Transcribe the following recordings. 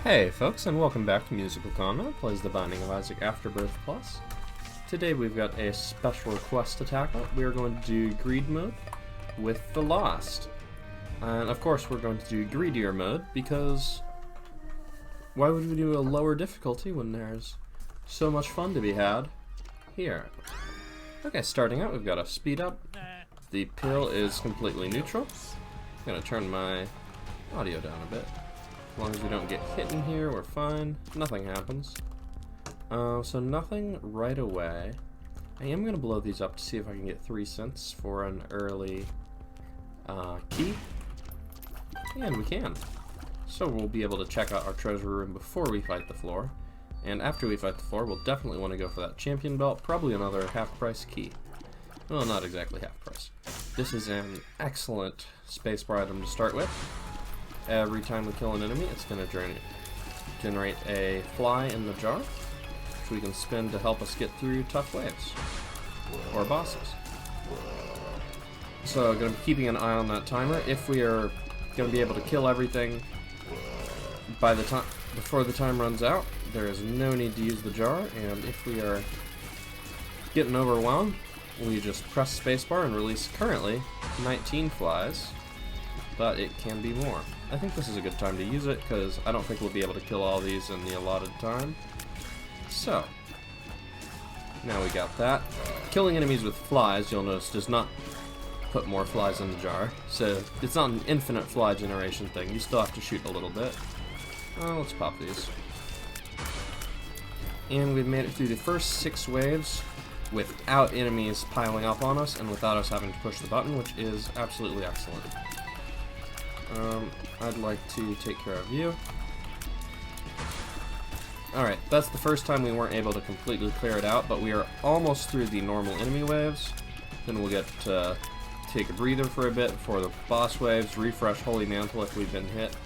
Hey folks, and welcome back to MusicalConman, plays The Binding of Isaac Afterbirth Plus. Today we've got a special request to tackle. We are going to do Greed mode with the Lost. And of course we're going to do Greedier mode, because why would we do a lower difficulty when there's so much fun to be had here? Okay, starting out we've got a speed up. The pill is completely neutral. I'm going to turn my audio down a bit. As long as we don't get hit in here, we're fine. Nothing happens. So nothing right away. I am going to blow these up to see if I can get 3 cents for an early key. And we can. So we'll be able to check out our treasure room before we fight the floor. And after we fight the floor, we'll definitely want to go for that champion belt. Probably another half-price key. Well, not exactly half-price. This is an excellent spacebar item to start with. Every time we kill an enemy, it's going to generate a fly in the jar, which we can spin to help us get through tough waves, or bosses. So I'm going to be keeping an eye on that timer. If we are going to be able to kill everything by the time before the time runs out, there is no need to use the jar, and if we are getting overwhelmed, we just press spacebar and release currently 19 flies, but it can be more. I think this is a good time to use it, because I don't think we'll be able to kill all these in the allotted time. So, now we got that. Killing enemies with flies, you'll notice, does not put more flies in the jar. So, it's not an infinite fly generation thing. You still have to shoot a little bit. Let's pop these. And we've made it through the first 6 waves without enemies piling up on us and without us having to push the button, which is absolutely excellent. I'd like to take care of you. Alright, that's the first time we weren't able to completely clear it out, but we are almost through the normal enemy waves. Then we'll get to take a breather for a bit before the boss waves, refresh Holy Mantle if we've been hit.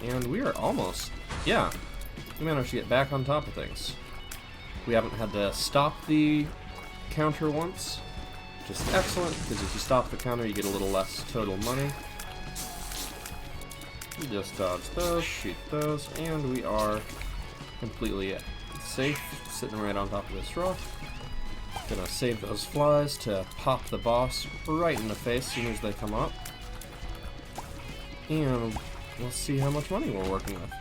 And we are almost, yeah, we managed to get back on top of things. We haven't had to stop the counter once, which is excellent, because if you stop the counter you get a little less total money. Just dodge those, shoot those, and we are completely safe, sitting right on top of this rock. Gonna save those flies to pop the boss right in the face as soon as they come up. And we'll see how much money we're working with.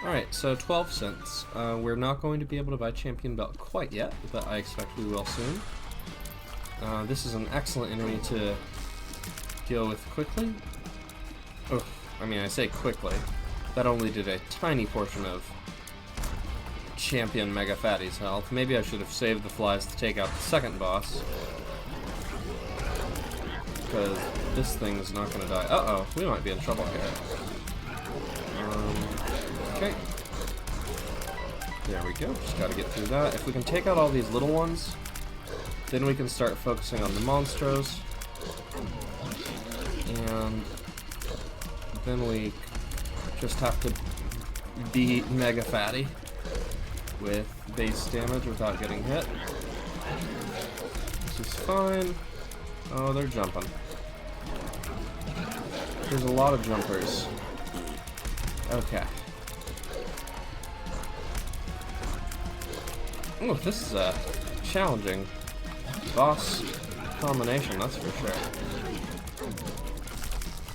Alright, so 12 cents. We're not going to be able to buy Champion Belt quite yet, but I expect we will soon. This is an excellent enemy to deal with quickly. Ugh. I mean, I say quickly. That only did a tiny portion of Champion Mega Fatty's health. Maybe I should have saved the flies to take out the second boss, because this thing's not going to die. Uh-oh, we might be in trouble here. Okay. There we go, just got to get through that. If we can take out all these little ones, then we can start focusing on the monstros. And then we just have to beat Mega Fatty with base damage without getting hit. This is fine. Oh, they're jumping. There's a lot of jumpers. Okay. Oh, this is a challenging boss combination, that's for sure.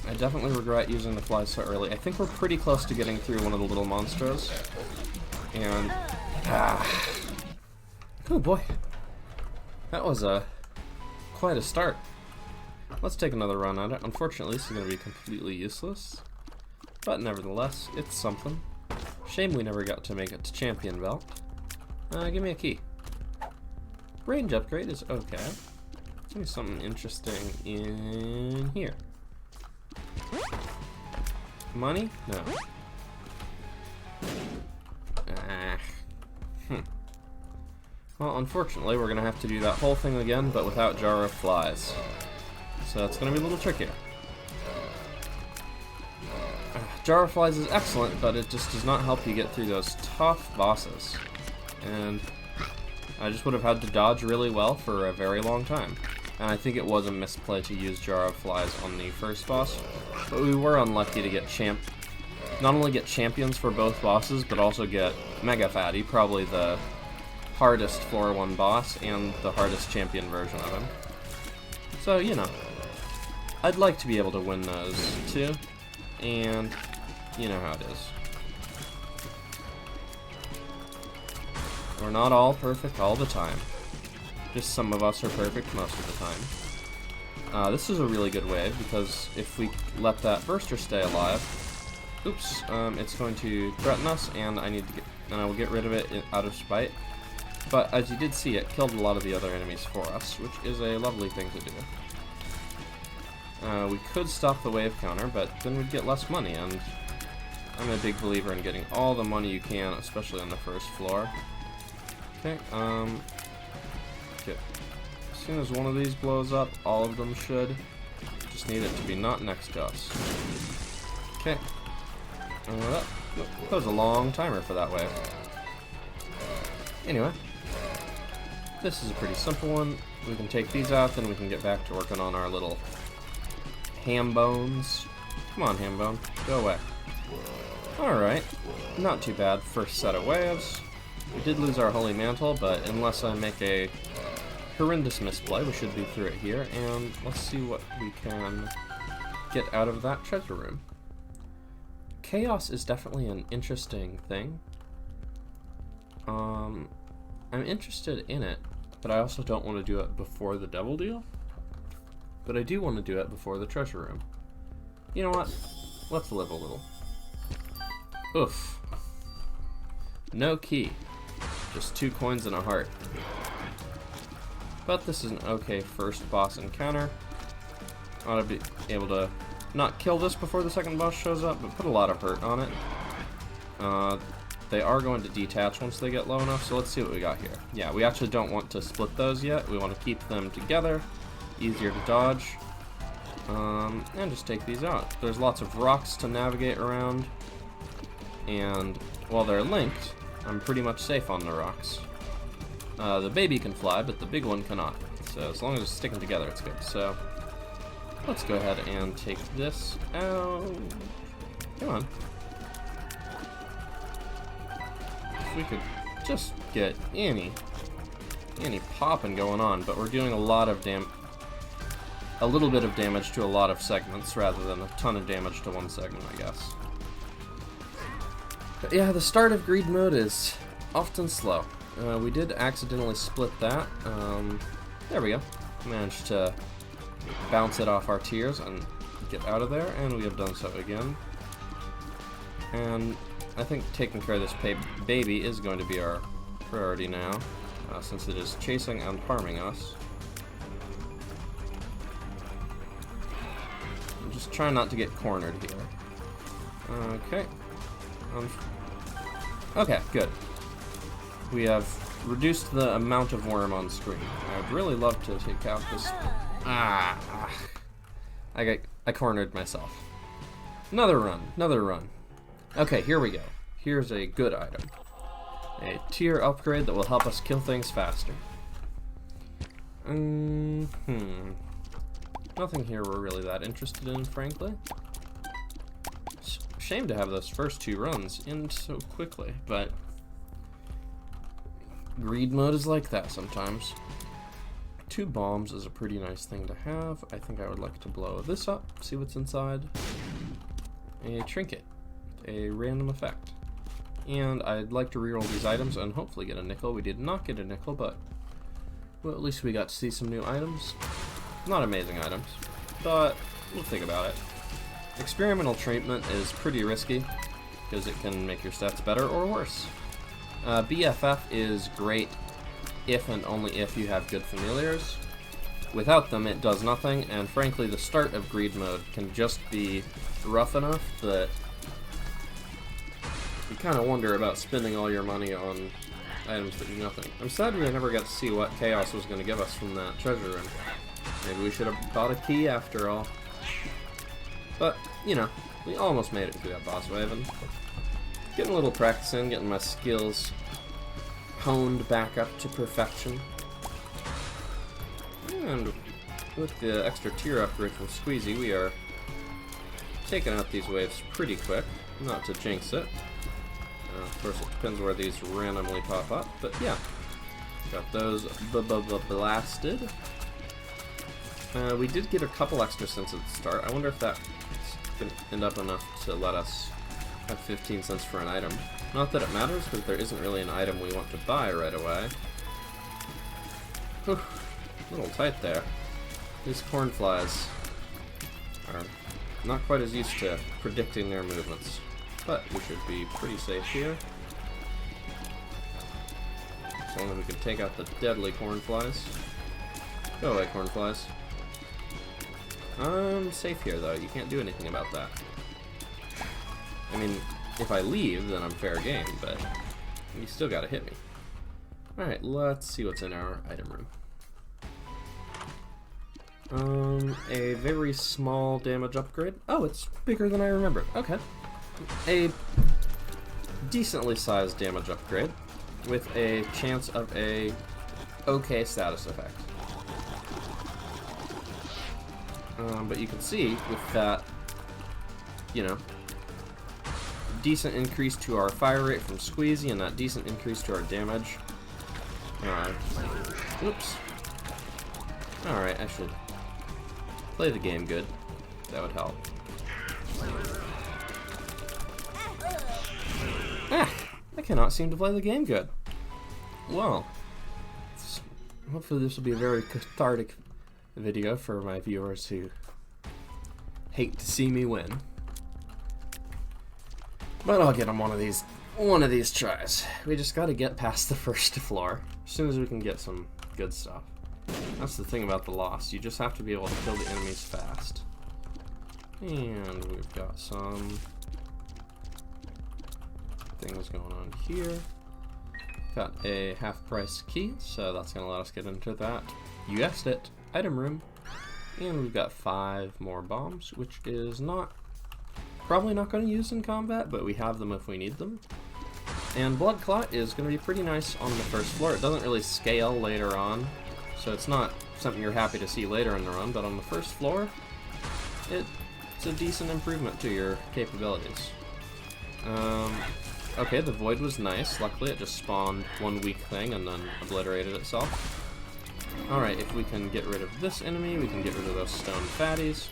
I definitely regret using the flies so early. I think we're pretty close to getting through one of the little monsters. And, oh boy. That was quite a start. Let's take another run at it. Unfortunately, this is going to be completely useless. But nevertheless, it's something. Shame we never got to make it to Champion Belt. Give me a key. Range upgrade is okay. Give me something interesting in here. Money? No. Well, unfortunately, we're going to have to do that whole thing again, but without Jar of Flies. So it's going to be a little trickier. Jar of Flies is excellent, but it just does not help you get through those tough bosses. And I just would have had to dodge really well for a very long time. And I think it was a misplay to use Jar of Flies on the first boss, but we were unlucky to get Champ not only get champions for both bosses, but also get Mega Fatty, probably the hardest floor 1 boss and the hardest champion version of him. So, you know, I'd like to be able to win those too, and you know how it is. We're not all perfect all the time. Just some of us are perfect most of the time. This is a really good wave, because if we let that burster stay alive, oops, it's going to threaten us, and I will get rid of it out of spite. But as you did see, it killed a lot of the other enemies for us, which is a lovely thing to do. We could stop the wave counter, but then we'd get less money, and I'm a big believer in getting all the money you can, especially on the first floor. Okay, as soon as one of these blows up, all of them should. Just need it to be not next to us. Okay. That was a long timer for that wave. Anyway, this is a pretty simple one. We can take these out, then we can get back to working on our little ham bones. Come on, ham bone, go away. Alright, not too bad. First set of waves. We did lose our Holy Mantle, but unless I make a horrendous misplay, we should be through it here, and let's see what we can get out of that treasure room. Chaos is definitely an interesting thing. I'm interested in it, but I also don't want to do it before the devil deal. But I do want to do it before the treasure room. You know what? Let's live a little. Oof. No key. Just 2 coins and a heart. But this is an okay first boss encounter. Ought to be able to not kill this before the second boss shows up, but put a lot of hurt on it. They are going to detach once they get low enough, so let's see what we got here. Yeah, we actually don't want to split those yet. We want to keep them together. Easier to dodge. And just take these out. There's lots of rocks to navigate around. And while they're linked, I'm pretty much safe on the rocks. The baby can fly, but the big one cannot. So as long as it's sticking together, it's good. So let's go ahead and take this out. Come on. If we could just get any popping going on, but we're doing a little bit of damage to a lot of segments rather than a ton of damage to one segment, I guess. But yeah, the start of greed mode is often slow. We did accidentally split that. There we go. Managed to bounce it off our tiers and get out of there, and we have done so again. And I think taking care of this baby is going to be our priority now, since it is chasing and harming us. I'm just trying not to get cornered here. Okay. Okay, good. We have reduced the amount of worm on screen. I'd really love to take out this... I cornered myself. Another run. Okay, here we go. Here's a good item. A tier upgrade that will help us kill things faster. Nothing here we're really that interested in, frankly. Shame to have those first 2 runs end so quickly, but greed mode is like that sometimes. 2 bombs is a pretty nice thing to have. I think I would like to blow this up, see what's inside. A trinket, a random effect. And I'd like to reroll these items and hopefully get a nickel. We did not get a nickel, but well, at least we got to see some new items. Not amazing items, but we'll think about it. Experimental treatment is pretty risky because it can make your stats better or worse. BFF is great if and only if you have good familiars. Without them, it does nothing, and frankly, the start of greed mode can just be rough enough that you kind of wonder about spending all your money on items that do nothing. I'm sad we never got to see what Chaos was going to give us from that treasure room. Maybe we should have bought a key after all. But, you know, we almost made it through that boss wave, and getting a little practice in, getting my skills honed back up to perfection. And with the extra tier upgrade from Squeezy, we are taking out these waves pretty quick. Not to jinx it. Of course, it depends where these randomly pop up, but yeah. Got those blasted. We did get a couple extra cents at the start. I wonder if that's going to end up enough to let us have 15 cents for an item. Not that it matters, because there isn't really an item we want to buy right away. Whew, a little tight there. These cornflies are not quite as used to predicting their movements, but we should be pretty safe here. As long as we can take out the deadly cornflies. Go away, cornflies. I'm safe here, though. You can't do anything about that. I mean, if I leave, then I'm fair game, but you still gotta hit me. Alright, let's see what's in our item room. A very small damage upgrade. Oh, it's bigger than I remembered. Okay. A decently sized damage upgrade with a chance of a okay status effect. But you can see with that, you know, decent increase to our fire rate from Squeezy and that decent increase to our damage. Oops. Alright, I should play the game good. That would help. Ah! I cannot seem to play the game good. Well, hopefully this will be a very cathartic video for my viewers who hate to see me win. But I'll get them one of these tries. We just gotta get past the first floor as soon as we can get some good stuff. That's the thing about the Lost. You just have to be able to kill the enemies fast. And we've got some things going on here. Got a half-price key, so that's gonna let us get into that. You guessed it, item room. And we've got 5 more bombs, which is probably not going to use in combat, but we have them if we need them. And Blood Clot is going to be pretty nice on the first floor. It doesn't really scale later on, so it's not something you're happy to see later in the run, but on the first floor, it's a decent improvement to your capabilities. Okay, the Void was nice. Luckily, it just spawned one weak thing and then obliterated itself. Alright, if we can get rid of this enemy, we can get rid of those stone fatties.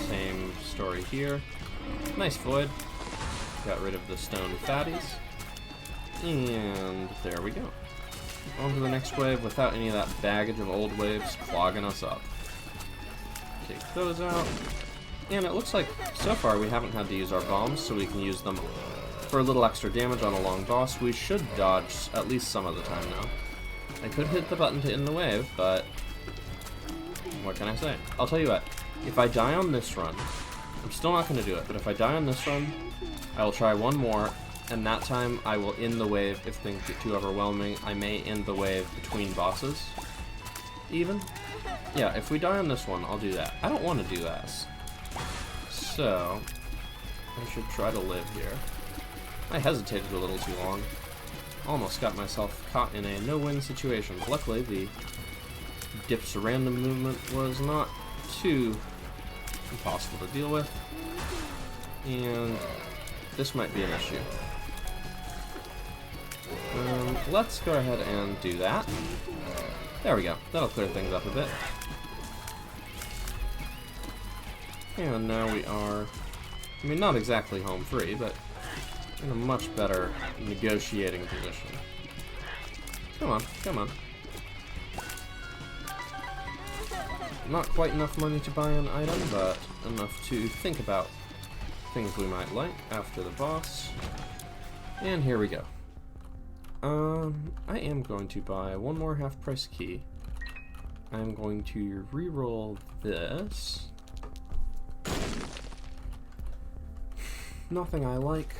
Same story here. Nice Void. Got rid of the stone fatties. And there we go. On to the next wave without any of that baggage of old waves clogging us up. Take those out. And it looks like, so far, we haven't had to use our bombs, so we can use them for a little extra damage on a long boss. We should dodge at least some of the time now. I could hit the button to end the wave, but what can I say? I'll tell you what, if I die on this run, I'm still not going to do it, but if I die on this run, I will try one more, and that time I will end the wave if things get too overwhelming. I may end the wave between bosses, even. Yeah, if we die on this one, I'll do that. I don't want to do this, so I should try to live here. I hesitated a little too long. Almost got myself caught in a no-win situation. Luckily, the dip's random movement was not too impossible to deal with. And this might be an issue. Let's go ahead and do that. There we go. That'll clear things up a bit. And now we are, I mean, not exactly home free, but in a much better negotiating position. Come on, come on. Not quite enough money to buy an item, but enough to think about things we might like after the boss. And here we go. I am going to buy one more half-price key. I'm going to re-roll this. Nothing I like.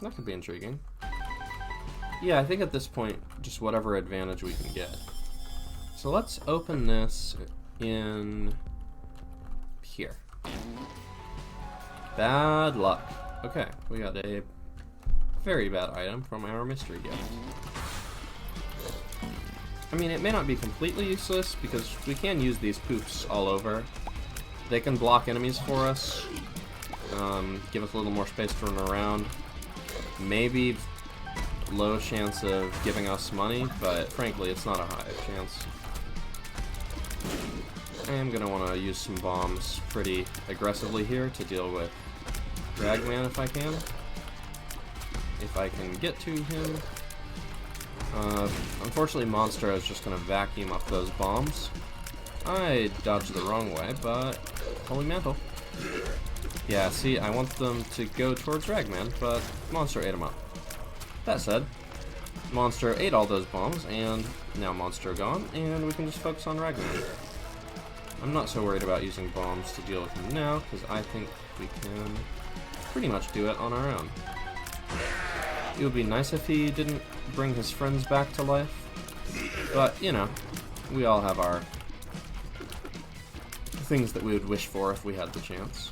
That could be intriguing. Yeah, I think at this point, just whatever advantage we can get. So let's open this in here. Bad luck. Okay, we got a very bad item from our mystery gift. I mean, it may not be completely useless, because we can use these poops all over. they can block enemies for us, give us a little more space to run around. Maybe low chance of giving us money, but frankly, it's not a high chance. I am going to want to use some bombs pretty aggressively here to deal with Ragman if I can. If I can get to him. Unfortunately, Monstro is just going to vacuum up those bombs. I dodged the wrong way, but Holy Mantle. Yeah, see, I want them to go towards Ragman, but Monstro ate them up. That said, Monstro ate all those bombs, and now Monstro gone, and we can just focus on Ragman. I'm not so worried about using bombs to deal with him now, because I think we can pretty much do it on our own. It would be nice if he didn't bring his friends back to life, but, you know, we all have our things that we would wish for if we had the chance.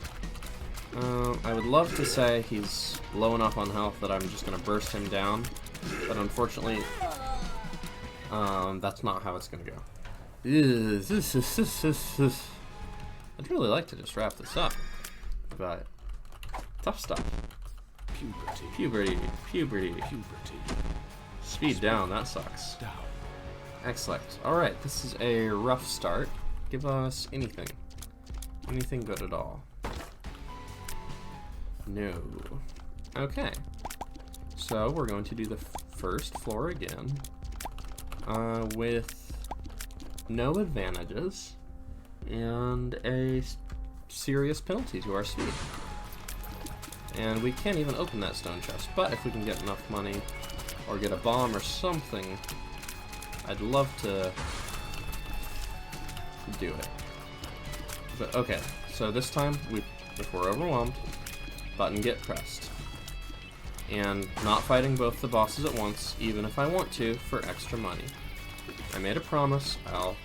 I would love to say he's low enough on health that I'm just going to burst him down, but unfortunately, that's not how it's going to go. I'd really like to just wrap this up, but tough stuff. Puberty. Speed down, that sucks. Excellent. Alright, this is a rough start. Give us anything. Anything good at all. No. Okay. So we're going to do the first floor again. With no advantages and a serious penalty to our speed. And we can't even open that stone chest, but if we can get enough money or get a bomb or something, I'd love to do it. But okay, so this time, if we're overwhelmed, button get pressed. And not fighting both the bosses at once, even if I want to, for extra money. I made a promise, I'll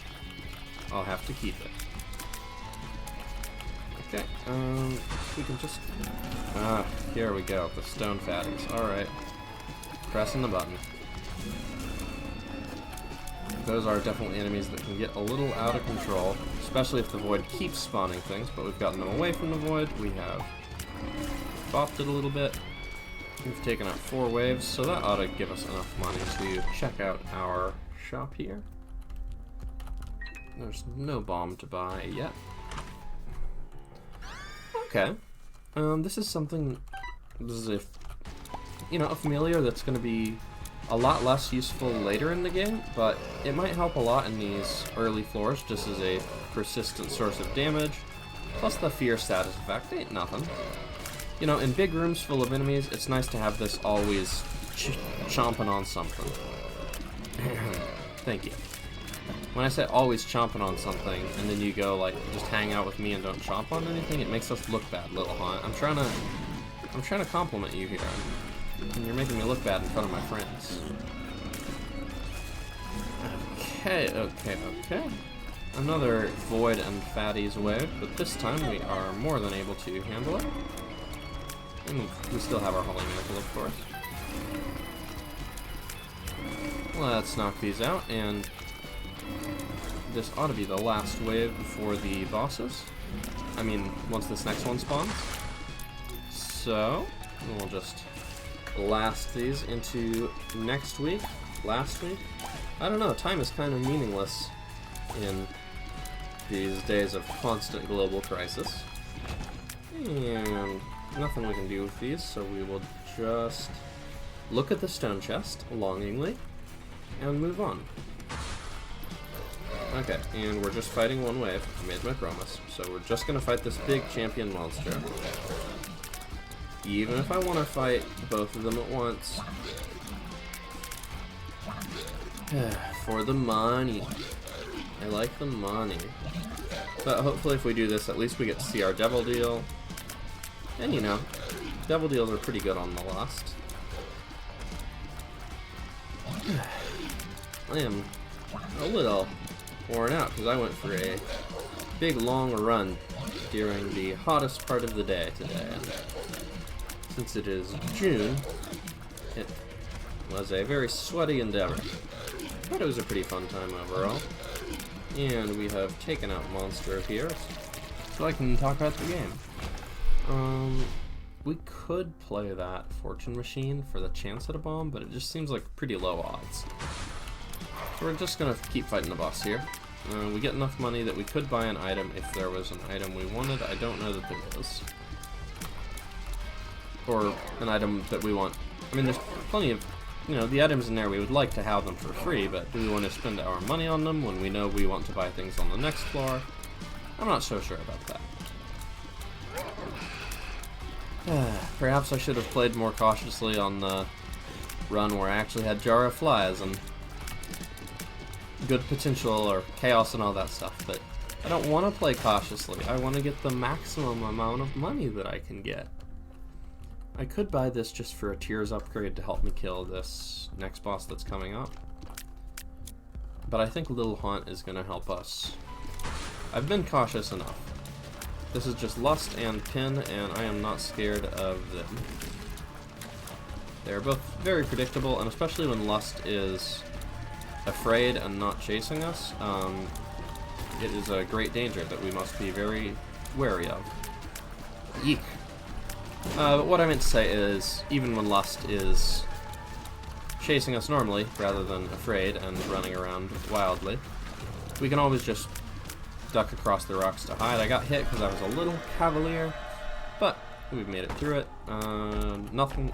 have to keep it. Okay, we can just... here we go, the stone fatties. Alright. Pressing the button. Those are definitely enemies that can get a little out of control, especially if the void keeps spawning things, but we've gotten them away from the void. We have bopped it a little bit. We've taken out 4 waves, so that ought to give us enough money to check out our shop here. There's no bomb to buy yet. Okay. This is a familiar that's going to be a lot less useful later in the game, but it might help a lot in these early floors just as a persistent source of damage, plus the fear status effect ain't nothing. You know, in big rooms full of enemies, it's nice to have this always chomping on something. Thank you. When I say always chomping on something, and then you go, like, just hang out with me and don't chomp on anything, it makes us look bad, Little Hunt. I'm trying to compliment you here, and you're making me look bad in front of my friends. Okay. Another Void and Fatties wave, but this time we are more than able to handle it. And we still have our Holy Mantle, of course. Let's knock these out, and this ought to be the last wave before the bosses. I mean, once this next one spawns. So, we'll just blast these into next week, last week. I don't know, time is kind of meaningless in these days of constant global crisis. And nothing we can do with these, so we will just look at the stone chest longingly and move on. Okay, and we're just fighting one wave. I made my promise. So we're just gonna fight this big champion monster. Even if I want to fight both of them at once. For the money. I like the money. But hopefully if we do this, at least we get to see our Devil Deal. And you know, Devil Deals are pretty good on the Lost. I am a little worn out because I went for a big long run during the hottest part of the day today. And since it is June, it was a very sweaty endeavor. But it was a pretty fun time overall. And we have taken out Monstro here. so I can talk about the game. We could play that fortune machine for the chance at a bomb, but it just seems like pretty low odds. So we're just gonna keep fighting the boss here. We get enough money that we could buy an item if there was an item we wanted. I don't know that there is. Or an item that we want. I mean, there's plenty of, the items in there, we would like to have them for free, but do we want to spend our money on them when we know we want to buy things on the next floor? I'm not so sure about that. Perhaps I should have played more cautiously on the run where I actually had Jar of Flies and good potential or chaos and all that stuff, but I don't want to play cautiously. I want to get the maximum amount of money that I can get. I could buy this just for a tiers upgrade to help me kill this next boss that's coming up, but I think Little Haunt is going to help us. I've been cautious enough. This is just Lust and Pin, and I am not scared of them. They're both very predictable, and especially when Lust is afraid and not chasing us, it is a great danger that we must be very wary of. Yeek. But what I meant to say is, even when Lust is chasing us normally, rather than afraid and running around wildly, we can always just duck across the rocks to hide. I got hit because I was a little cavalier, but we've made it through it. Nothing,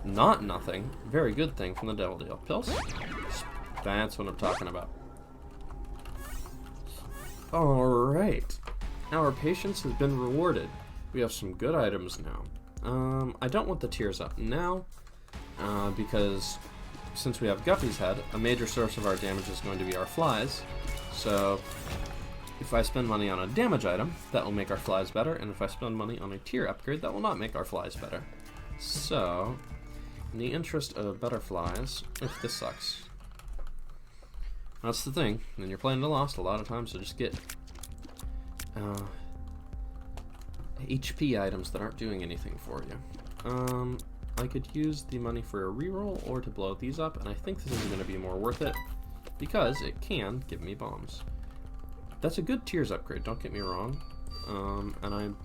not nothing, very good thing from the Devil Deal. Pills? That's what I'm talking about. Alright, our patience has been rewarded. We have some good items now. I don't want the tiers up now, because since we have Guppy's Head, a major source of our damage is going to be our flies, so if I spend money on a damage item, that will make our flies better, and if I spend money on a tier upgrade, that will not make our flies better. So, in the interest of better flies, this sucks. That's the thing, when you're playing the Lost, a lot of times you'll just get HP items that aren't doing anything for you. I could use the money for a reroll or to blow these up, and I think this is going to be more worth it, because it can give me bombs. That's a good tiers upgrade, don't get me wrong, and I'm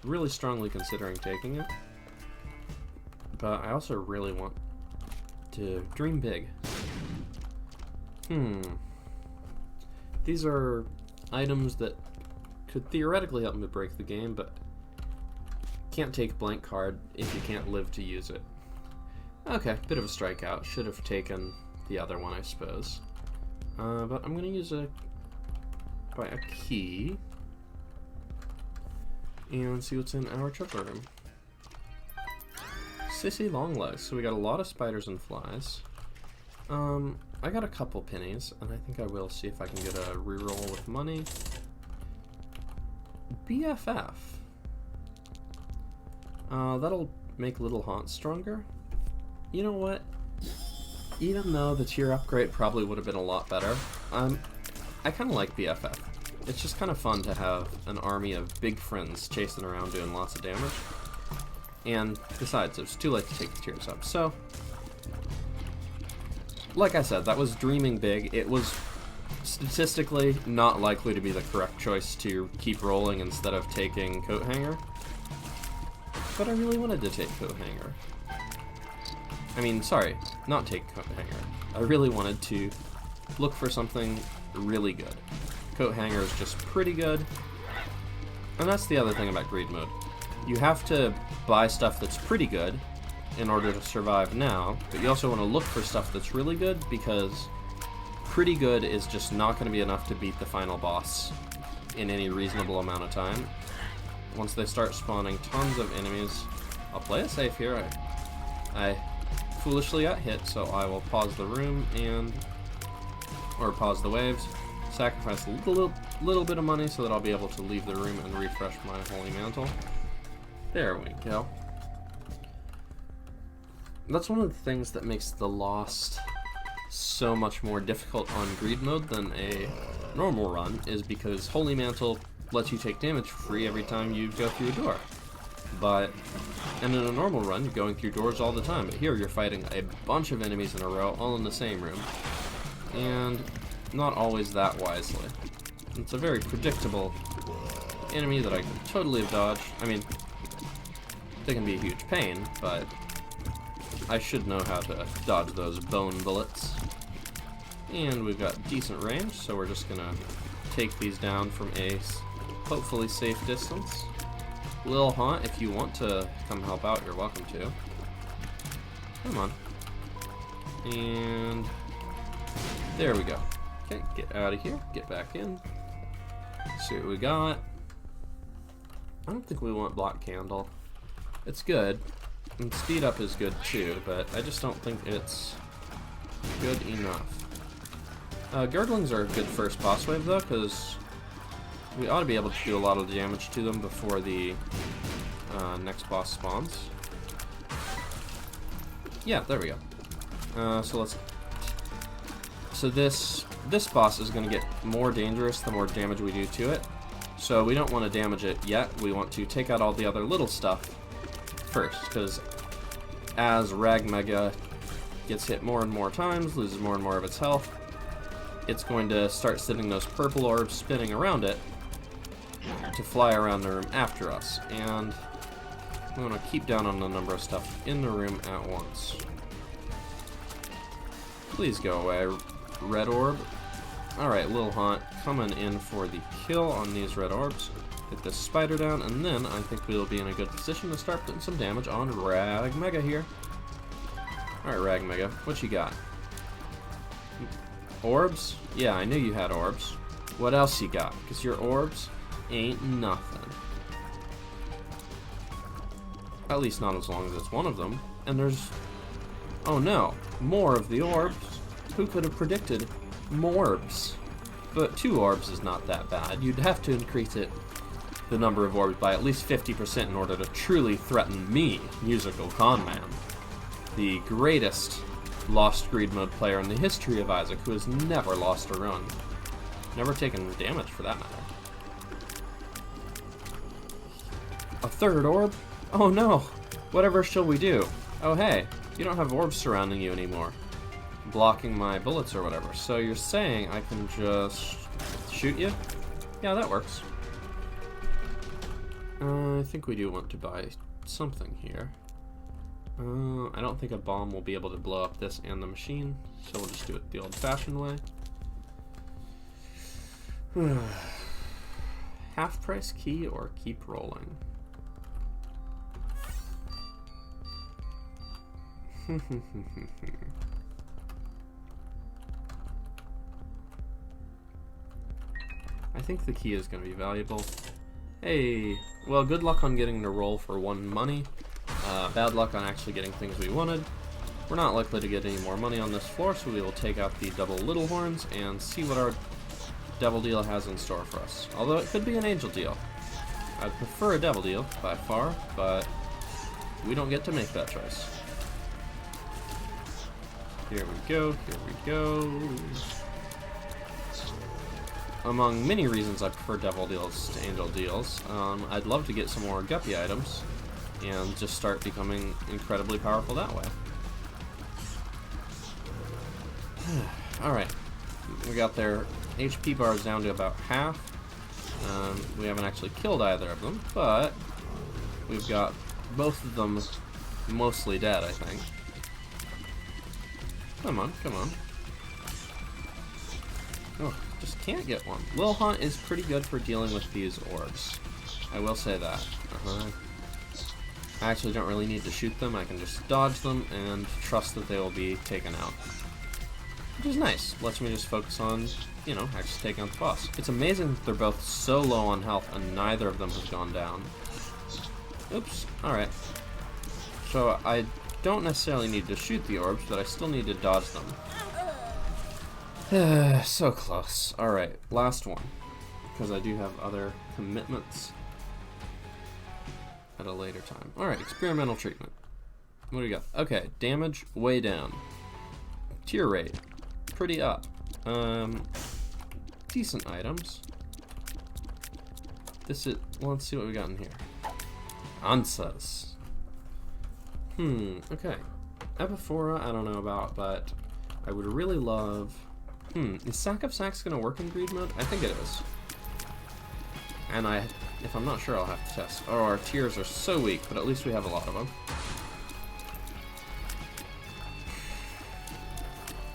really strongly considering taking it, but I also really want to dream big. These are items that could theoretically help me break the game, but can't take a blank card if you can't live to use it. Okay, bit of a strikeout. Should have taken the other one, I suppose. But I'm gonna use buy a key and see what's in our treasure room. Sissy Longlegs. So we got a lot of spiders and flies. I got a couple pennies, and I think I will see if I can get a reroll with money. BFF. That'll make Little Haunt stronger. You know what? Even though the tier upgrade probably would have been a lot better, I kind of like BFF. It's just kind of fun to have an army of big friends chasing around doing lots of damage. And besides, it's too late to take the tiers up. So, like I said, that was dreaming big. It was statistically not likely to be the correct choice to keep rolling instead of taking Coat Hanger. But I really wanted to take Coat Hanger. I mean, sorry, not take Coat Hanger. I really wanted to look for something really good. Coat Hanger is just pretty good. And that's the other thing about Greed Mode. You have to buy stuff that's pretty good in order to survive now, but you also want to look for stuff that's really good, because pretty good is just not going to be enough to beat the final boss in any reasonable amount of time. Once they start spawning tons of enemies, I'll play it safe here. I foolishly got hit, so I will pause the room or pause the waves, sacrifice a little bit of money so that I'll be able to leave the room and refresh my Holy Mantle. There we go. That's one of the things that makes the Lost so much more difficult on Greed Mode than a normal run, is because Holy Mantle lets you take damage for free every time you go through a door. And in a normal run, you're going through doors all the time, but here you're fighting a bunch of enemies in a row, all in the same room, and not always that wisely. It's a very predictable enemy that I can totally have dodged. I mean, they can be a huge pain, but I should know how to dodge those bone bullets. And we've got decent range, so we're just gonna take these down from a hopefully safe distance. Lil Haunt, if you want to come help out, you're welcome to. Come on. And there we go. Okay, get out of here, get back in. See what we got. I don't think we want Black Candle. It's good, and speed up is good too, but I just don't think it's good enough. Gurglings are a good first boss wave though, because we ought to be able to do a lot of damage to them before the next boss spawns. Yeah, there we go. So this boss is going to get more dangerous the more damage we do to it. So we don't want to damage it yet. We want to take out all the other little stuff first, because as Ragmega gets hit more and more times, loses more and more of its health, it's going to start sending those purple orbs spinning around it to fly around the room after us. And we want to keep down on the number of stuff in the room at once. Please go away, red orb. Alright, Lil Haunt coming in for the kill on these red orbs. Get this spider down, and then I think we'll be in a good position to start putting some damage on Ragmega here. Alright, Ragmega, what you got? Orbs? Yeah, I knew you had orbs. What else you got? Because your orbs ain't nothing. At least not as long as it's one of them. And there's... oh no, more of the orbs. Who could have predicted morbs? But 2 orbs is not that bad. You'd have to increase it, the number of orbs, by at least 50% in order to truly threaten me, MusicalConman, the greatest Lost Greed Mode player in the history of Isaac, who has never lost a run. Never taken damage, for that matter. A 3rd orb? Oh no! Whatever shall we do? Oh hey, you don't have orbs surrounding you anymore, blocking my bullets or whatever. So you're saying I can just shoot you? Yeah, that works. I think we do want to buy something here. I don't think a bomb will be able to blow up this and the machine, so we'll just do it the old-fashioned way. Half price key or keep rolling? I think the key is going to be valuable. Hey, well, good luck on getting to roll for 1 money. Bad luck on actually getting things we wanted. We're not likely to get any more money on this floor, so we will take out the double little horns and see what our devil deal has in store for us. Although it could be an angel deal. I'd prefer a devil deal, by far, but we don't get to make that choice. Here we go, here we go. Among many reasons I prefer devil deals to angel deals, I'd love to get some more guppy items and just start becoming incredibly powerful that way. Alright, we got their HP bars down to about half. We haven't actually killed either of them, but we've got both of them mostly dead, I think. Come on, come on. Oh, just can't get one. Lil Haunt is pretty good for dealing with these orbs. I will say that. I actually don't really need to shoot them. I can just dodge them and trust that they will be taken out. Which is nice. Lets me just focus on, you know, actually taking out the boss. It's amazing that they're both so low on health and neither of them has gone down. Oops. Alright. So I don't necessarily need to shoot the orbs, but I still need to dodge them. So close. Alright, last one. Because I do have other commitments at a later time. Alright, experimental treatment. What do we got? Okay, damage way down. Tier rate pretty up. Decent items. This is, well, let's see what we got in here. Ansas. Okay. Epiphora, I don't know about, but I would really love... Is Sack of Sacks gonna work in Greed Mode? I think it is. And I If I'm not sure, I'll have to test. Oh, our tiers are so weak, but at least we have a lot of them.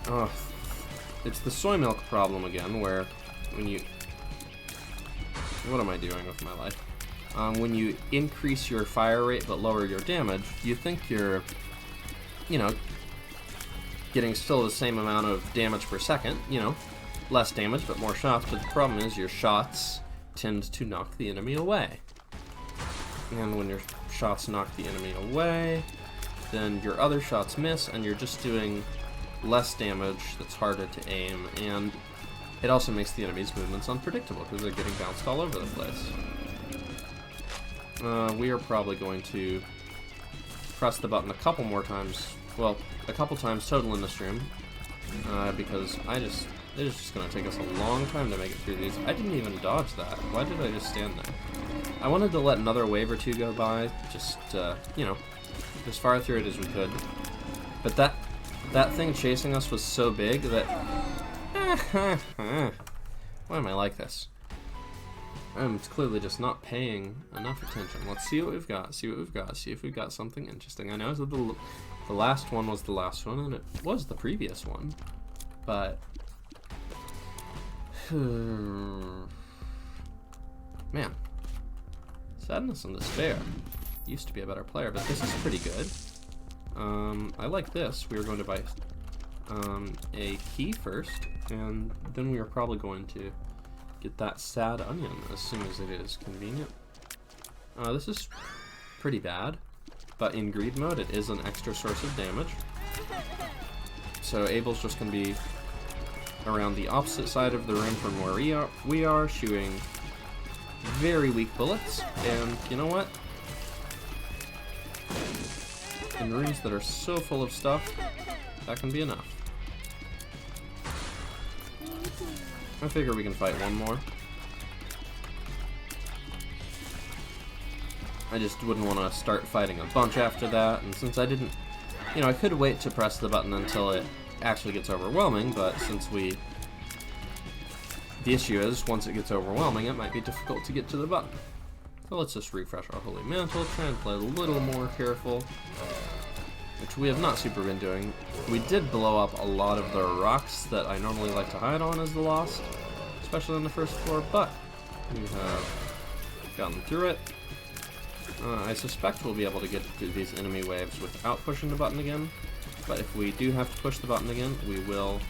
Oh, it's the soy milk problem again, where when you... What am I doing with my life? When you increase your fire rate but lower your damage, you think you're, you know, getting still the same amount of damage per second, you know, less damage but more shots, but the problem is your shots tend to knock the enemy away. And when your shots knock the enemy away, then your other shots miss and you're just doing less damage that's harder to aim, and it also makes the enemy's movements unpredictable because they're getting bounced all over the place. We are probably going to press the button a couple more times, well, a couple times total in the stream, because it is just going to take us a long time to make it through these. I didn't even dodge that. Why did I just stand there? I wanted to let another wave or two go by, just, you know, as far through it as we could. But that thing chasing us was so big that... Why am I like this? I'm clearly just not paying enough attention. Let's see what we've got, see if we've got something interesting. I know that the last one was the last one, and it was the previous one, but... Man. Sadness and Despair. Used to be a better player, but this is pretty good. I like this. We were going to buy a key first, and then we are probably going to get that sad onion as soon as it is convenient. This is pretty bad, but in greed mode it is an extra source of damage. So Abel's just going to be around the opposite side of the room from where we are shooting very weak bullets, and you know what? In rooms that are so full of stuff, that can be enough. I figure we can fight one more. I just wouldn't want to start fighting a bunch after that, and since I didn't... You know, I could wait to press the button until it actually gets overwhelming, but since we... The issue is, once it gets overwhelming, it might be difficult to get to the button. So let's just refresh our Holy Mantle, try and play a little more careful, which we have not super been doing. We did blow up a lot of the rocks that I normally like to hide on as the Lost, especially on the first floor, but we have gotten through it. I suspect we'll be able to get through these enemy waves without pushing the button again, but if we do have to push the button again, we will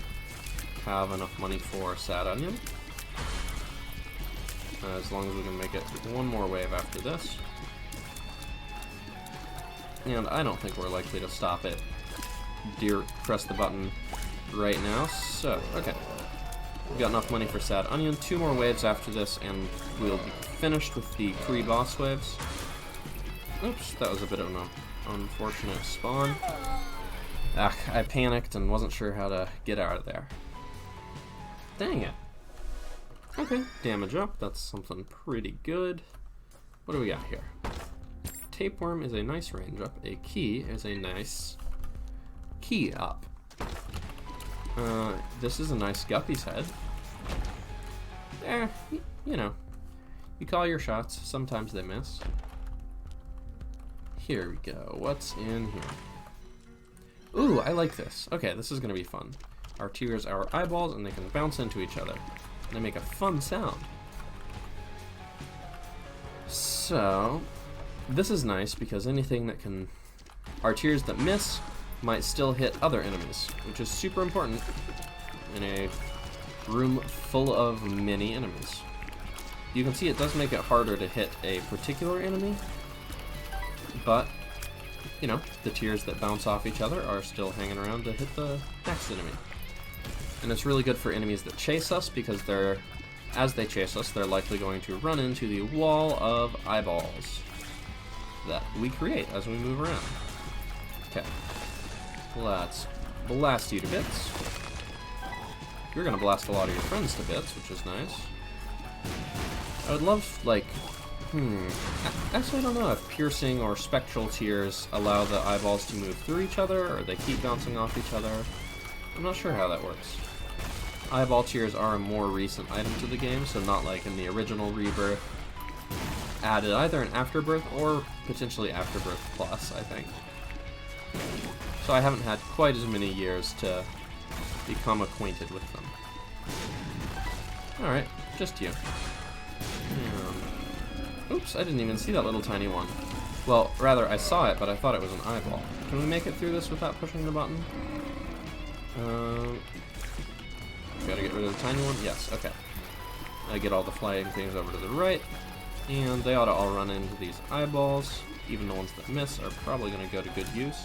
have enough money for Sad Onion. As long as we can make it one more wave after this. And I don't think we're likely to stop it. Press the button right now. So, okay. We've got enough money for Sad Onion. 2 more waves after this, and we'll be finished with the 3 boss waves. Oops, that was a bit of an unfortunate spawn. I panicked and wasn't sure how to get out of there. Dang it. Okay, damage up. That's something pretty good. What do we got here? Tapeworm is a nice range up. A key is a nice key up. This is a nice Guppy's head. You know. You call your shots. Sometimes they miss. Here we go. What's in here? Ooh, I like this. Okay, this is going to be fun. Our tears are eyeballs, and they can bounce into each other. They make a fun sound. So, this is nice because anything that can... Our tears that miss might still hit other enemies, which is super important in a room full of many enemies. You can see it does make it harder to hit a particular enemy, but, you know, the tears that bounce off each other are still hanging around to hit the next enemy. And it's really good for enemies that chase us because as they chase us, they're likely going to run into the wall of eyeballs that we create as we move around. Okay, let's blast you to bits. You're gonna blast a lot of your friends to bits, which is nice. I would love, like, actually I don't know if piercing or spectral tears allow the eyeballs to move through each other, or they keep bouncing off each other. I'm not sure how that works. Eyeball tears are a more recent item to the game, so not like in the original Rebirth. added either an Afterbirth or potentially Afterbirth Plus, I think. So I haven't had quite as many years to become acquainted with them. Alright, just you. Oops, I didn't even see that little tiny one. Well, rather, I saw it, but I thought it was an eyeball. Can we make it through this without pushing the button? Gotta get rid of the tiny one? Yes, okay. I get all the flying things over to the right, and they ought to all run into these eyeballs. Even the ones that miss are probably going to go to good use.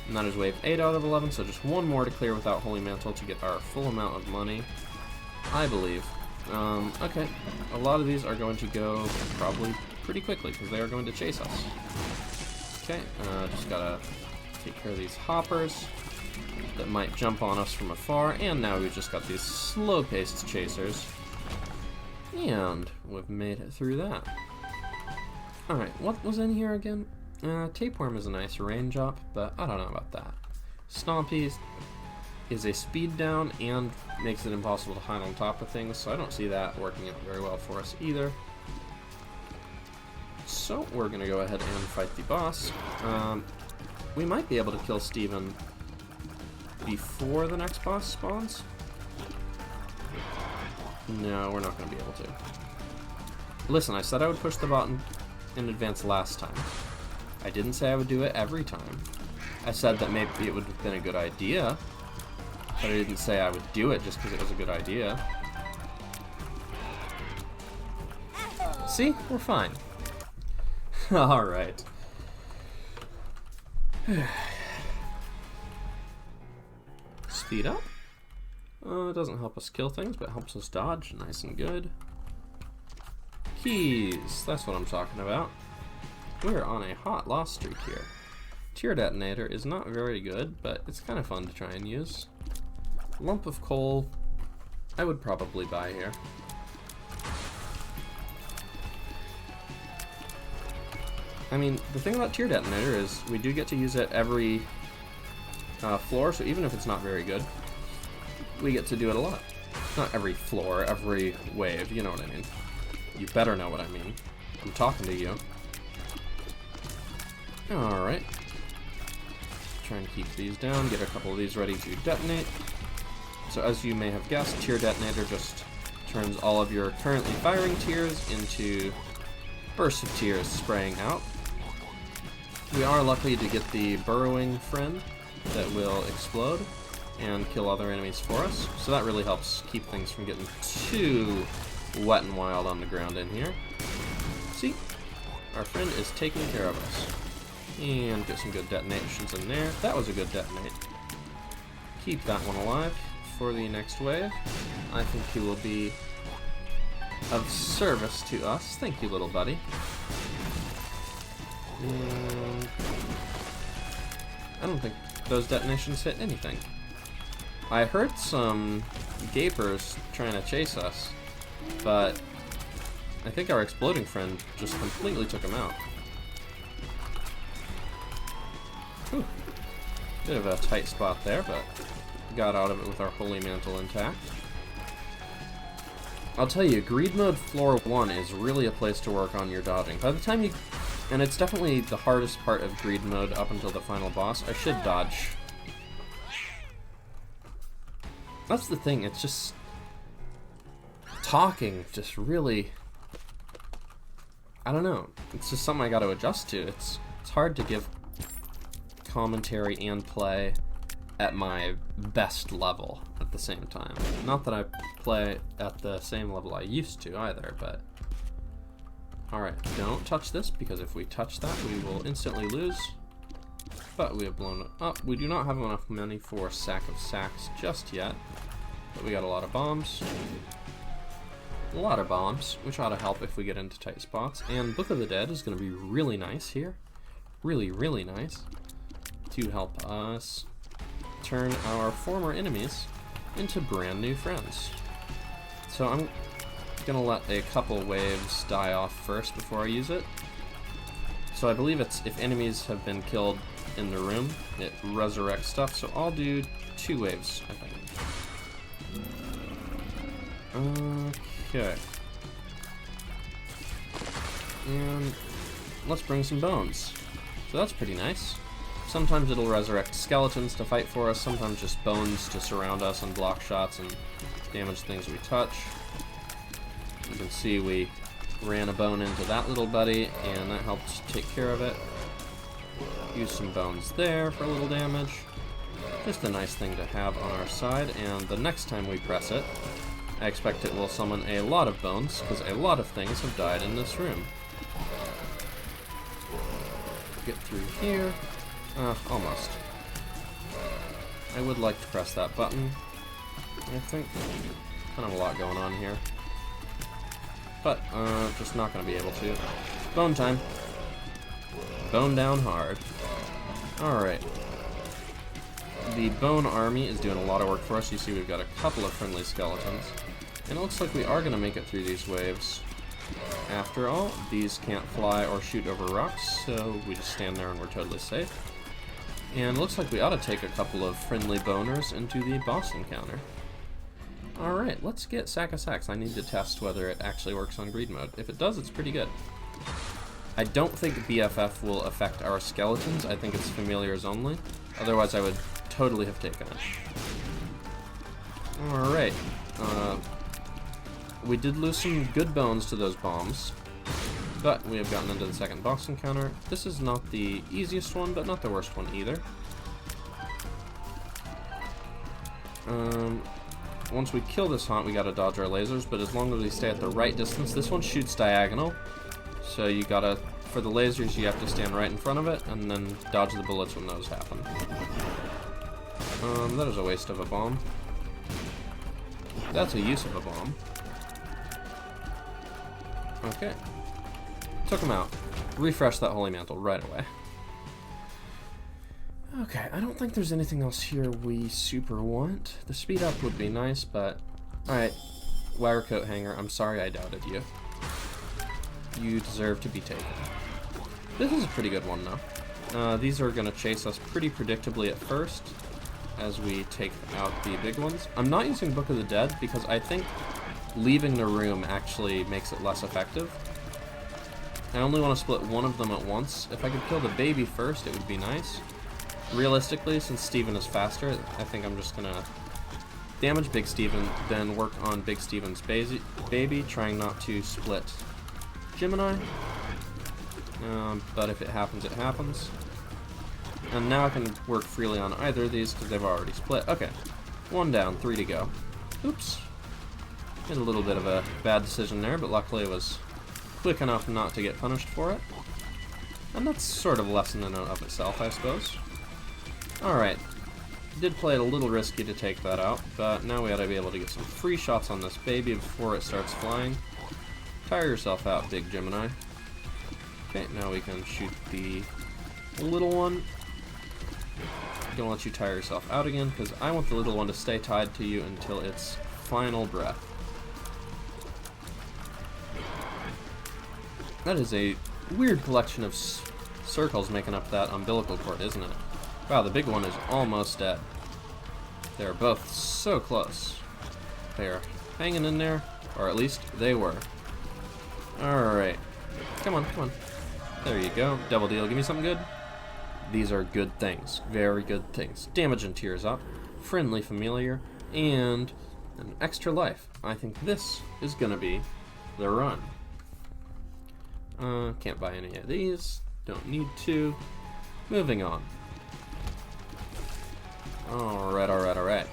And that is wave 8 out of 11, so just one more to clear without Holy Mantle to get our full amount of money, I believe. Okay, a lot of these are going to go probably pretty quickly because they are going to chase us. Okay, just gotta take care of these hoppers that might jump on us from afar, and now we've just got these slow-paced chasers, and we've made it through that. Alright, what was in here again? Tapeworm is a nice range up, but I don't know about that. Stompy is a speed down and makes it impossible to hide on top of things, so I don't see that working out very well for us either. So we're going to go ahead and fight the boss. We might be able to kill Steven before the next boss spawns. No, we're not going to be able to. Listen, I said I would push the button in advance last time. I didn't say I would do it every time. I said that maybe it would have been a good idea, but I didn't say I would do it just because it was a good idea. See? We're fine. Alright. Speed up. It doesn't help us kill things, but it helps us dodge. Nice and good. Keys. That's what I'm talking about. We're on a hot loss streak here. Tear Detonator is not very good, but it's kind of fun to try and use. Lump of coal, I would probably buy here. I mean, the thing about Tear Detonator is we do get to use it every floor, so even if it's not very good, we get to do it a lot. Not every floor, every wave, you know what I mean. You better know what I mean. I'm talking to you. Alright. Try and keep these down, get a couple of these ready to detonate. So as you may have guessed, Tear Detonator just turns all of your currently firing tears into bursts of tears spraying out. We are lucky to get the burrowing friend that will explode and kill other enemies for us, so that really helps keep things from getting too wet and wild on the ground in here. See? Our friend is taking care of us. And get some good detonations in there. That was a good detonate. Keep that one alive for the next wave. I think he will be of service to us. Thank you, little buddy. And I don't think those detonations hit anything. I heard some gapers trying to chase us, but I think our exploding friend just completely took him out. Whew. Bit of a tight spot there, but got out of it with our Holy Mantle intact. I'll tell you, Greed Mode Floor 1 is really a place to work on your dodging. By the time you... And it's definitely the hardest part of Greed Mode up until the final boss. I should dodge. That's the thing, it's just... Talking just really... I don't know. It's just something I gotta adjust to. It's hard to give commentary and play at my best level at the same time. Not that I play at the same level I used to either, but... Alright, don't touch this, because if we touch that, we will instantly lose. But we have blown it up. We do not have enough money for a sack of sacks just yet, but we got a lot of bombs. A lot of bombs, which ought to help if we get into tight spots. And Book of the Dead is going to be really nice here. Really, really nice. To help us turn our former enemies into brand new friends. So I'm gonna let a couple waves die off first before I use it. So I believe it's if enemies have been killed in the room, it resurrects stuff. So I'll do 2 waves, I think. Okay. And let's bring some bones. So that's pretty nice. Sometimes it'll resurrect skeletons to fight for us, sometimes just bones to surround us and block shots and damage things we touch. You can see we ran a bone into that little buddy, and that helped take care of it. Use some bones there for a little damage. Just a nice thing to have on our side, and the next time we press it, I expect it will summon a lot of bones, because a lot of things have died in this room. Get through here. Almost. I would like to press that button, I think. Kind of a lot going on here. But, just not going to be able to. Bone time. Bone down hard. Alright. The bone army is doing a lot of work for us. You see we've got a couple of friendly skeletons. And it looks like we are going to make it through these waves. After all, these can't fly or shoot over rocks, so we just stand there and we're totally safe. And it looks like we ought to take a couple of friendly boners into the boss encounter. Alright, let's get Sack of Sacks. I need to test whether it actually works on greed mode. If it does, it's pretty good. I don't think BFF will affect our skeletons. I think it's familiars only. Otherwise, I would totally have taken it. Alright. We did lose some good bones to those bombs, but we have gotten into the second boss encounter. This is not the easiest one, but not the worst one either. Once we kill this haunt, we gotta dodge our lasers, but as long as we stay at the right distance, this one shoots diagonal, so you gotta, for the lasers, you have to stand right in front of it, and then dodge the bullets when those happen. That is a waste of a bomb. That's a use of a bomb. Okay. Took him out. Refresh that Holy Mantle right away. Okay, I don't think there's anything else here we super want. The speed up would be nice, but... Alright, wire coat hanger, I'm sorry I doubted you. You deserve to be taken. This is a pretty good one, though. These are going to chase us pretty predictably at first, as we take out the big ones. I'm not using Book of the Dead, because I think leaving the room actually makes it less effective. I only want to split one of them at once. If I could kill the baby first, it would be nice. Realistically, since Steven is faster, I think I'm just gonna damage Big Steven, then work on Big Steven's baby, trying not to split Gemini. But if it happens, it happens. And now I can work freely on either of these because they've already split. Okay, 1 down, 3 to go. Oops. Made a little bit of a bad decision there, but luckily it was quick enough not to get punished for it. And that's sort of a lesson in and of itself, I suppose. Alright. Did play it a little risky to take that out, but now we ought to be able to get some free shots on this baby before it starts flying. Tire yourself out, Big Gemini. Okay, now we can shoot the little one. Gonna let you tire yourself out again, because I want the little one to stay tied to you until its final breath. That is a weird collection of circles making up that umbilical cord, isn't it? Wow, the big one is almost dead. They're both so close. They're hanging in there, or at least they were. Alright. Come on, come on. There you go. Double deal. Give me something good. These are good things. Very good things. Damage and tears up. Friendly familiar. And an extra life. I think this is gonna be the run. Can't buy any of these. Don't need to. Moving on. Alright, alright, alright.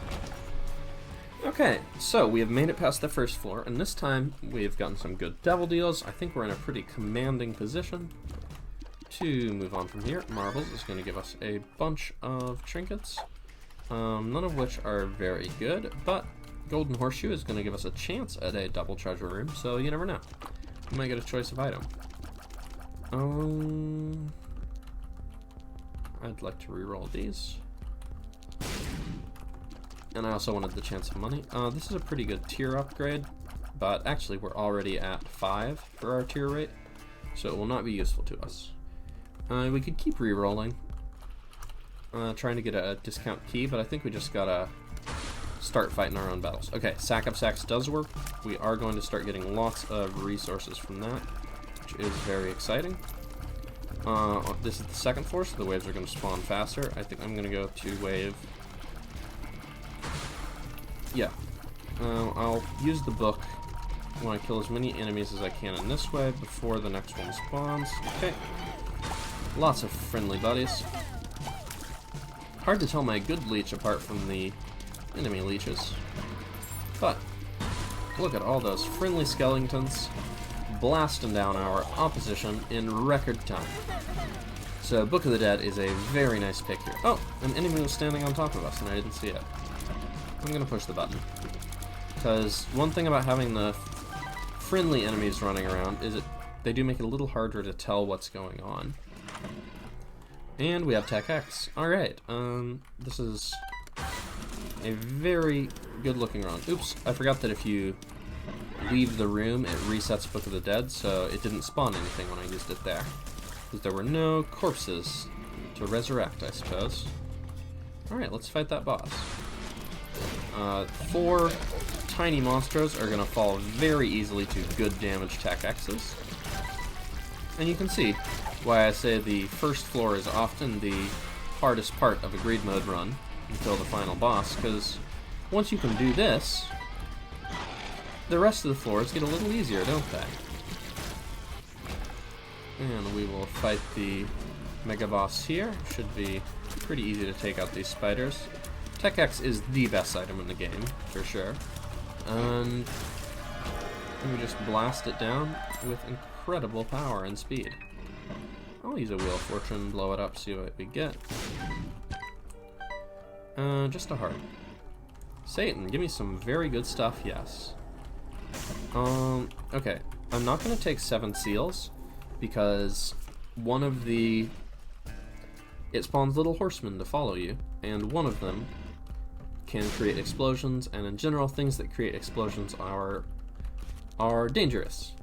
Okay, so we have made it past the first floor, and this time we've gotten some good devil deals. I think we're in a pretty commanding position to move on from here. Marbles is going to give us a bunch of trinkets, none of which are very good, but Golden Horseshoe is going to give us a chance at a double treasure room, so you never know. We might get a choice of item. I'd like to reroll these. And I also wanted the chance of money. This is a pretty good tier upgrade, but actually we're already at 5 for our tier rate, so it will not be useful to us. We could keep re-rolling, trying to get a discount key, but I think we just gotta start fighting our own battles. Okay, Sack of Sacks does work. We are going to start getting lots of resources from that. which is very exciting. This is the second floor, so the waves are going to spawn faster. I think I'm going to go to wave... Yeah. I'll use the book when I kill as many enemies as I can in this wave before the next one spawns. Okay. Lots of friendly buddies. Hard to tell my good leech apart from the enemy leeches. But, look at all those friendly skeletons blasting down our opposition in record time. So, Book of the Dead is a very nice pick here. Oh, an enemy was standing on top of us and I didn't see it. I'm gonna push the button. Because one thing about having the friendly enemies running around is they do make it a little harder to tell what's going on. And we have Tech X. Alright, this is a very good looking run. Oops, I forgot that if you leave the room, it resets Book of the Dead, so it didn't spawn anything when I used it there. Because there were no corpses to resurrect, I suppose. Alright, let's fight that boss. 4 tiny monsters are going to fall very easily to good damage Tech X's. And you can see why I say the first floor is often the hardest part of a greed mode run until the final boss, because once you can do this, the rest of the floors get a little easier, don't they? And we will fight the mega boss here. Should be pretty easy to take out these spiders. Tech X is the best item in the game, for sure. And we just blast it down with incredible power and speed. I'll use a Wheel of Fortune, blow it up, see what we get. Just a heart. Satan, give me some very good stuff, yes. Okay. I'm not going to take 7 seals, because one of the... It spawns little horsemen to follow you, and one of them can create explosions, and in general, things that create explosions are dangerous.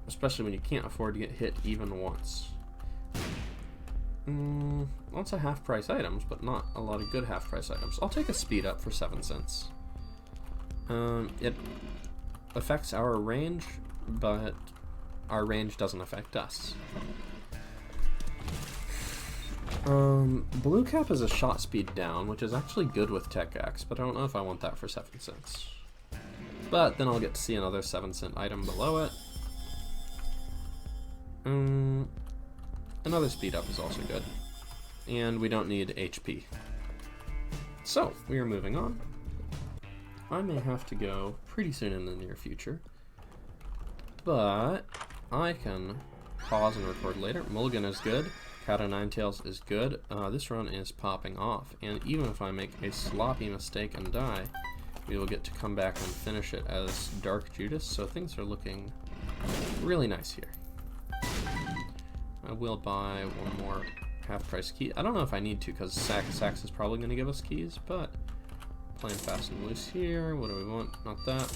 Especially when you can't afford to get hit even once. Lots of half-price items, but not a lot of good half-price items. I'll take a speed up for 7 cents. It affects our range, but our range doesn't affect us. Blue Cap is a shot speed down, which is actually good with Tech X, but I don't know if I want that for 7 cents. But then I'll get to see another 7-cent item below it. Another speed up is also good. And we don't need HP. So, we are moving on. I may have to go pretty soon in the near future. But I can pause and record later. Mulligan is good. Cat o' Nine Tails is good. This run is popping off. And even if I make a sloppy mistake and die, we will get to come back and finish it as Dark Judas. So things are looking really nice here. I will buy one more half-price key. I don't know if I need to, because Sax is probably going to give us keys, but playing fast and loose here. What do we want? Not that.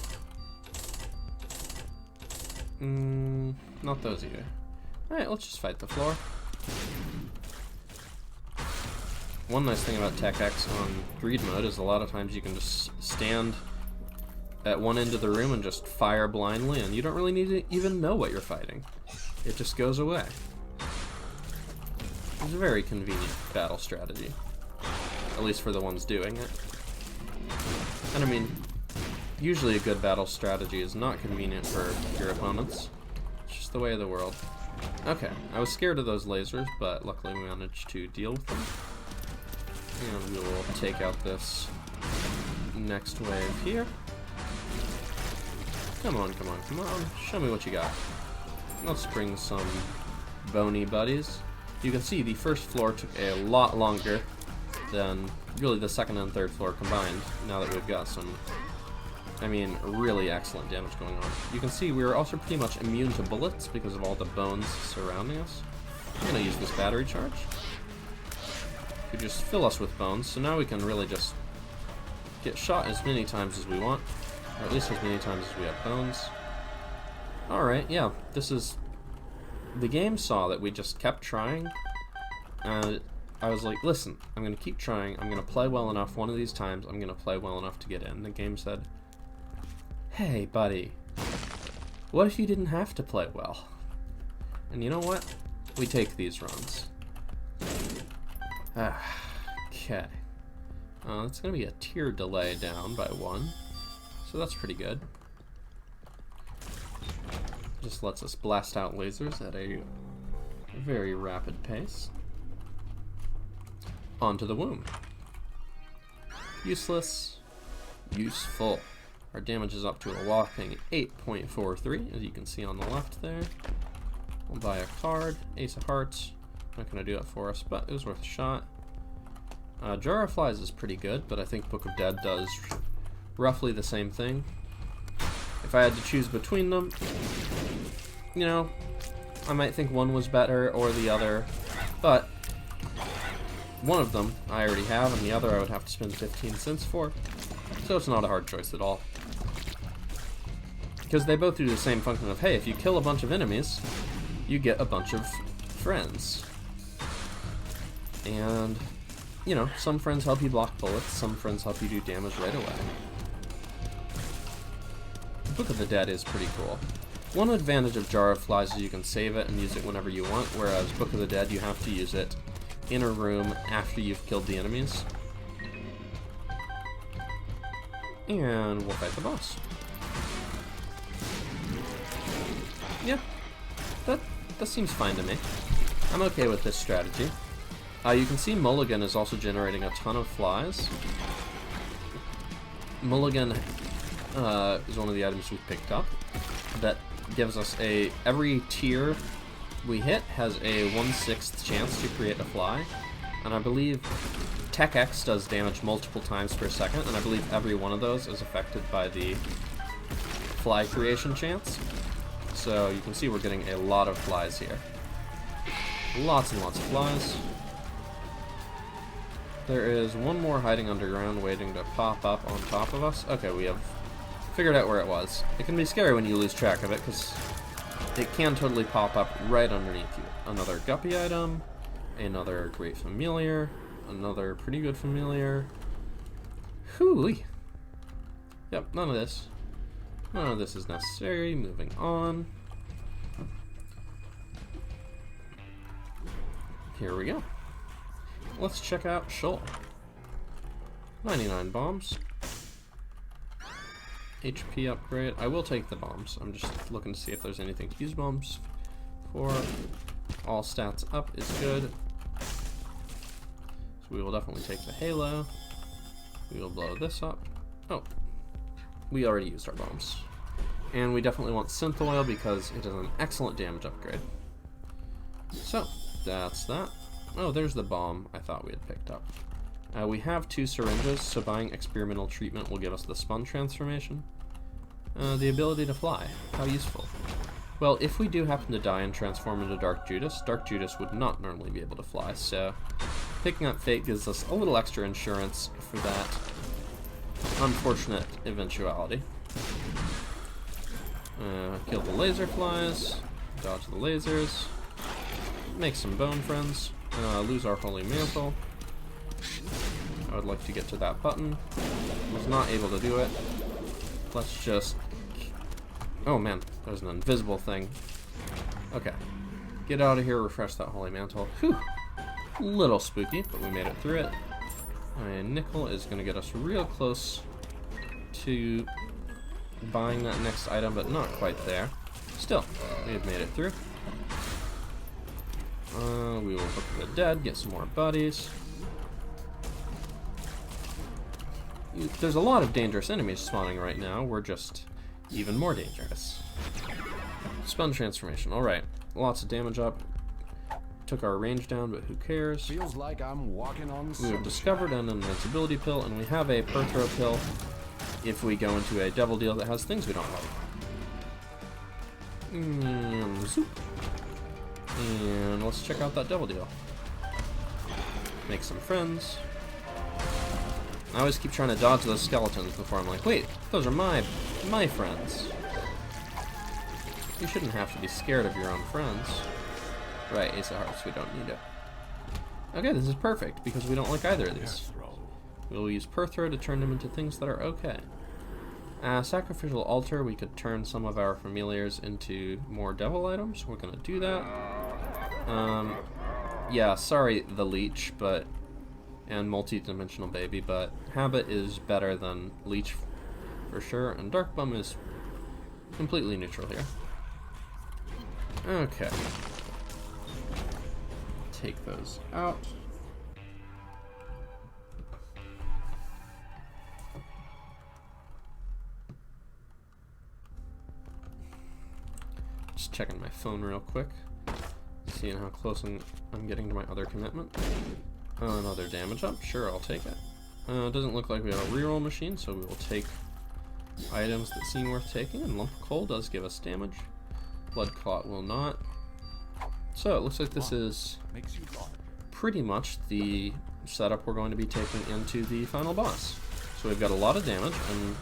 Not those either. Alright, let's just fight the floor. One nice thing about Tech X on Greed mode is a lot of times you can just stand at one end of the room and just fire blindly, and you don't really need to even know what you're fighting. It just goes away. It's a very convenient battle strategy. At least for the ones doing it. And I mean, usually a good battle strategy is not convenient for your opponents. It's just the way of the world. Okay, I was scared of those lasers, but luckily we managed to deal with them. And we will take out this next wave here. Come on, come on, come on. Show me what you got. Let's bring some bony buddies. You can see the first floor took a lot longer than really the second and third floor combined, now that we've got some, I mean, really excellent damage going on. You can see we were also pretty much immune to bullets because of all the bones surrounding us. I'm going to use this battery charge to just fill us with bones, so now we can really just get shot as many times as we want, or at least as many times as we have bones. Alright, yeah, this is... The game saw that we just kept trying, and I was like, listen, I'm going to keep trying, I'm going to play well enough one of these times, I'm going to play well enough to get in. The game said, hey, buddy, what if you didn't have to play well? And you know what? We take these runs. Okay. It's going to be a tier delay down by 1. So that's pretty good. Just lets us blast out lasers at a very rapid pace. Onto the womb. Useless. Useful. Our damage is up to a whopping 8.43, as you can see on the left there. We'll buy a card. Ace of Hearts. Not going to do it for us, but it was worth a shot. Jar of Flies is pretty good, but I think Book of Dead does roughly the same thing. If I had to choose between them, you know, I might think one was better or the other, but one of them I already have, and the other I would have to spend 15 cents for, so it's not a hard choice at all. Because they both do the same function of, hey, if you kill a bunch of enemies, you get a bunch of friends. And, you know, some friends help you block bullets, some friends help you do damage right away. Book of the Dead is pretty cool. One advantage of Jar of Flies is you can save it and use it whenever you want, whereas Book of the Dead, you have to use it in a room after you've killed the enemies. And we'll fight the boss. Yeah, that seems fine to me. I'm okay with this strategy. You can see Mulligan is also generating a ton of flies. Mulligan is one of the items we picked up that gives us every tier we hit has a 1/6 chance to create a fly, and I believe Tech X does damage multiple times per second, and I believe every one of those is affected by the fly creation chance. So you can see we're getting a lot of flies here. Lots and lots of flies. There is one more hiding underground waiting to pop up on top of us. Okay, we have figured out where it was. It can be scary when you lose track of it, because it can totally pop up right underneath you. Another guppy item, another great familiar, another pretty good familiar. Hooey. Yep, none of this. None of this is necessary. Moving on. Here we go. Let's check out Shoal. 99 bombs. HP upgrade. I will take the bombs. I'm just looking to see if there's anything to use bombs for. All stats up is good. So we will definitely take the Halo. We will blow this up. Oh, we already used our bombs. And we definitely want Synth Oil because it is an excellent damage upgrade. So, that's that. Oh, there's the bomb I thought we had picked up. We have 2 syringes, so buying experimental treatment will give us the Sponge transformation. The ability to fly. How useful. Well, if we do happen to die and transform into Dark Judas would not normally be able to fly, so picking up Fate gives us a little extra insurance for that unfortunate eventuality. Kill the laser flies, dodge the lasers, make some bone friends, lose our holy mantle. I would like to get to that button. Was not able to do it. Let's just... Oh man, there's an invisible thing. Okay. Get out of here, refresh that holy mantle. Whew. Little spooky, but we made it through it. And nickel is going to get us real close to buying that next item, but not quite there. Still, we have made it through. We will Book of the Dead, get some more buddies. There's a lot of dangerous enemies spawning right now. We're just even more dangerous. Sponge transformation. Alright. Lots of damage up. Took our range down, but who cares? Feels like I'm walking on we have discovered an invincibility pill, and we have a Perthrow pill if we go into a devil deal that has things we don't like. Zoop. And let's check out that devil deal. Make some friends. I always keep trying to dodge those skeletons before I'm like, wait, those are my friends. You shouldn't have to be scared of your own friends. Right, Ace of Hearts, we don't need it. Okay, this is perfect, because we don't like either of these. We'll use Perthrow to turn them into things that are okay. Sacrificial altar, we could turn some of our familiars into more devil items. We're gonna do that. Yeah, sorry, the leech, and multi-dimensional baby, but habit is better than leech for sure, and dark bum is completely neutral here. Okay. Take those out. Just checking my phone real quick, seeing how close I'm getting to my other commitment. Another damage up, sure, I'll take it. Doesn't look like we have a reroll machine, so we will take items that seem worth taking, and Lump of Coal does give us damage. Blood Clot will not. So it looks like this is pretty much the setup we're going to be taking into the final boss. So we've got a lot of damage, and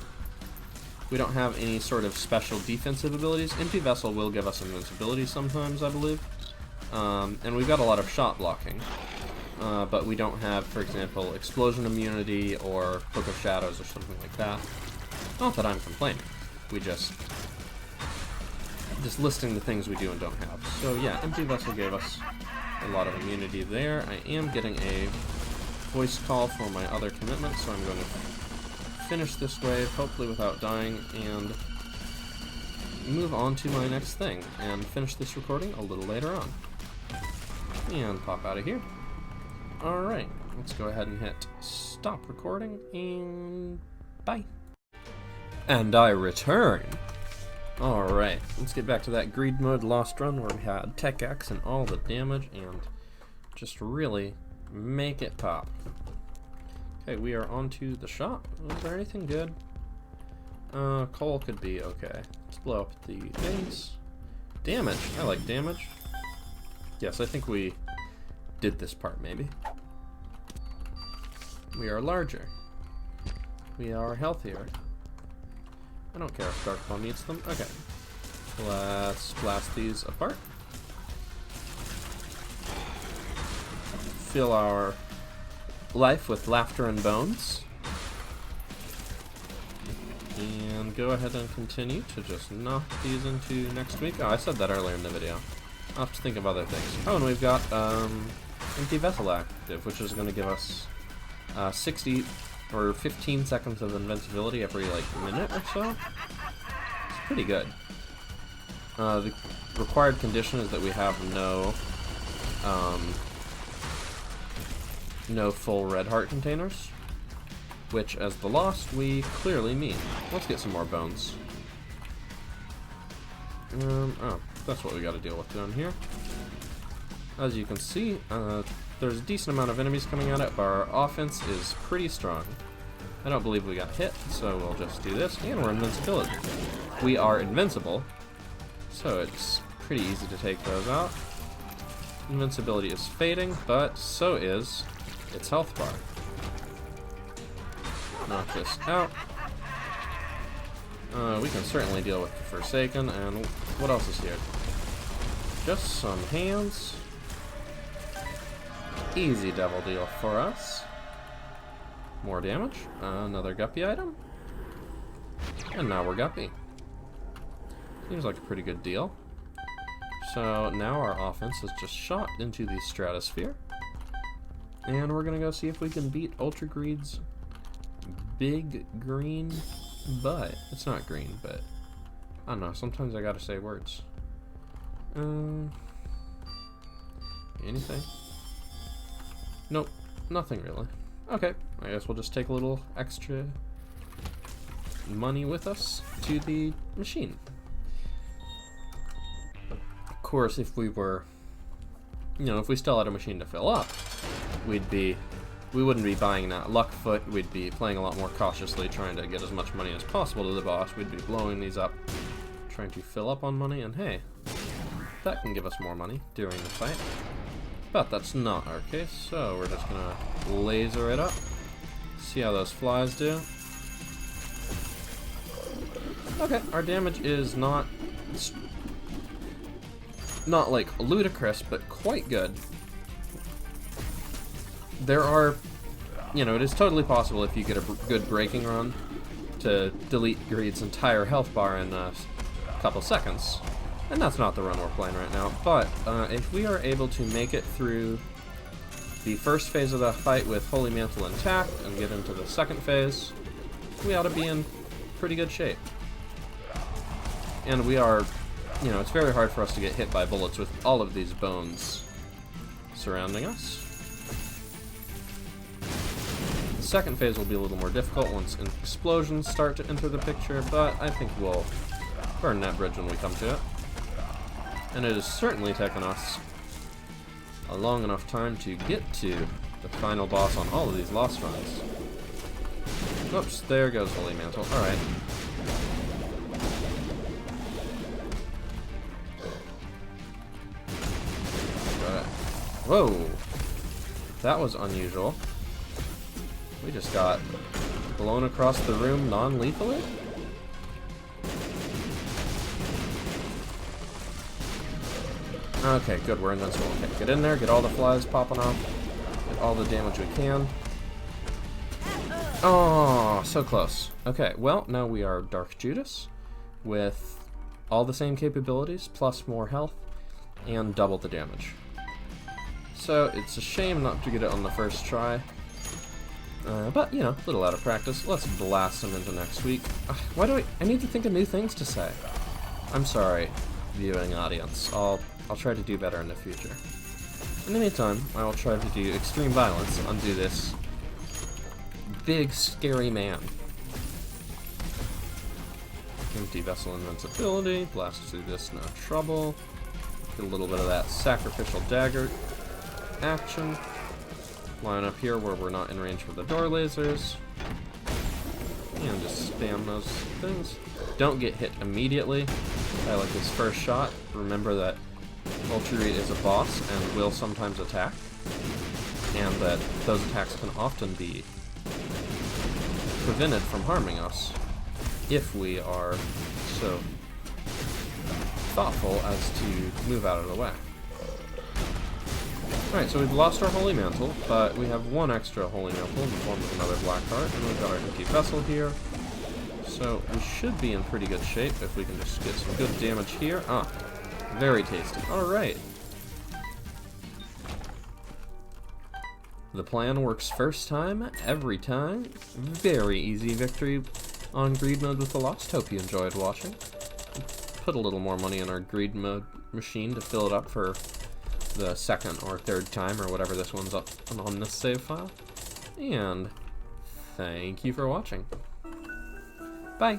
we don't have any sort of special defensive abilities. Empty Vessel will give us invincibility sometimes, I believe. And we've got a lot of shot blocking. But we don't have, for example, explosion immunity or Book of Shadows or something like that. Not that I'm complaining. We just listing the things we do and don't have. So yeah, Empty Vessel gave us a lot of immunity there. I am getting a voice call for my other commitment, so I'm going to finish this wave, hopefully without dying, and move on to my next thing, and finish this recording a little later on. And pop out of here. Alright, let's go ahead and hit stop recording, and bye. And I return. Alright, let's get back to that greed mode lost run where we had Tech X and all the damage, and just really make it pop. Okay, we are on to the shop. Is there anything good? Coal could be okay. Let's blow up the things. Damage, I like damage. Yes, I think we did this part, maybe. We are larger. We are healthier. I don't care if Dark Bum eats them. Okay. Let's blast these apart. Fill our life with laughter and bones. And go ahead and continue to just knock these into next week. Oh, I said that earlier in the video. I'll have to think of other things. Oh, and we've got Empty Vessel active, which is going to give us 60 or 15 seconds of invincibility every like minute or so. It's pretty good. The required condition is that we have no full red heart containers, which as the Lost we clearly mean. Let's get some more bones. Oh, that's what we got to deal with down here. As you can see, there's a decent amount of enemies coming at it, but our offense is pretty strong. I don't believe we got hit, so we'll just do this, and we're invincibility. We are invincible, so it's pretty easy to take those out. Invincibility is fading, but so is its health bar. Knock this out. We can certainly deal with the Forsaken, and what else is here? Just some hands. Easy devil deal for us. More damage. Another guppy item. And now we're guppy. Seems like a pretty good deal. So now our offense is just shot into the stratosphere. And we're gonna go see if we can beat Ultra Greed's big green butt. It's not green, but I don't know, sometimes I gotta say words. Anything? Nope, nothing really. Okay, I guess we'll just take a little extra money with us to the machine. Of course, if we were, if we still had a machine to fill up, we wouldn't be buying that Luckfoot. We'd be playing a lot more cautiously, trying to get as much money as possible to the boss. We'd be blowing these up, trying to fill up on money, and hey, that can give us more money during the fight. But that's not our case, so we're just gonna laser it up. See how those flies do. Okay, our damage is not like ludicrous, but quite good. There are, it is totally possible if you get a good breaking run to delete Greed's entire health bar in a couple seconds. And that's not the run we're playing right now. But if we are able to make it through the first phase of the fight with Holy Mantle intact and get into the second phase, we ought to be in pretty good shape. And we are, you know, it's very hard for us to get hit by bullets with all of these bones surrounding us. The second phase will be a little more difficult once explosions start to enter the picture, but I think we'll burn that bridge when we come to it. And it has certainly taken us a long enough time to get to the final boss on all of these lost runs. Oops, there goes Holy Mantle. Alright. Whoa! That was unusual. We just got blown across the room non-lethally? Okay, good, we're invincible. Okay, get in there, get all the flies popping off, get all the damage we can. Oh, so close. Okay, well, now we are Dark Judas with all the same capabilities, plus more health, and double the damage. So, it's a shame not to get it on the first try. But, you know, a little out of practice. Let's blast him into next week. Why do I need to think of new things to say. I'm sorry, viewing audience. I'll try to do better in the future. In the meantime, I will try to do extreme violence to undo this big, scary man. Empty vessel invincibility, blast through this, no trouble. Get a little bit of that sacrificial dagger action. Line up here where we're not in range for the door lasers. And just spam those things. Don't get hit immediately by like this first shot. Remember that Ultra Reed is a boss and will sometimes attack. And that those attacks can often be prevented from harming us if we are so thoughtful as to move out of the way. Alright, so we've lost our Holy Mantle, but we have one extra Holy Mantle in the form of another Black Heart, and we've got our empty vessel here. So we should be in pretty good shape if we can just get some good damage here. Ah, very tasty. Alright. The plan works first time, every time. Very easy victory on Greed Mode with the Lost. Hope you enjoyed watching. Put a little more money in our Greed Mode machine to fill it up for the second or third time, or whatever this one's up on this save file. And thank you for watching. Bye!